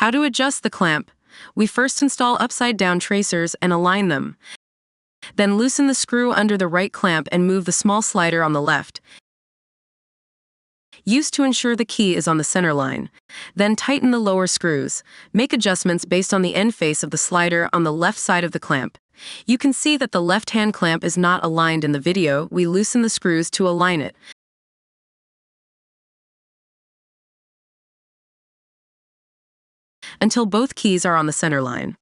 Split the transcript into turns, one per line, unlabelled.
How to adjust the clamp. We first install upside-down tracers and align them. Then loosen the screw under the right clamp and move the small slider on the left. Use to ensure the key is on the center line. Then tighten the lower screws. Make adjustments based on the end face of the slider on the left side of the clamp. You can see that the left-hand clamp is not aligned in the video. We loosen the screws to align it. Until both keys are on the center line.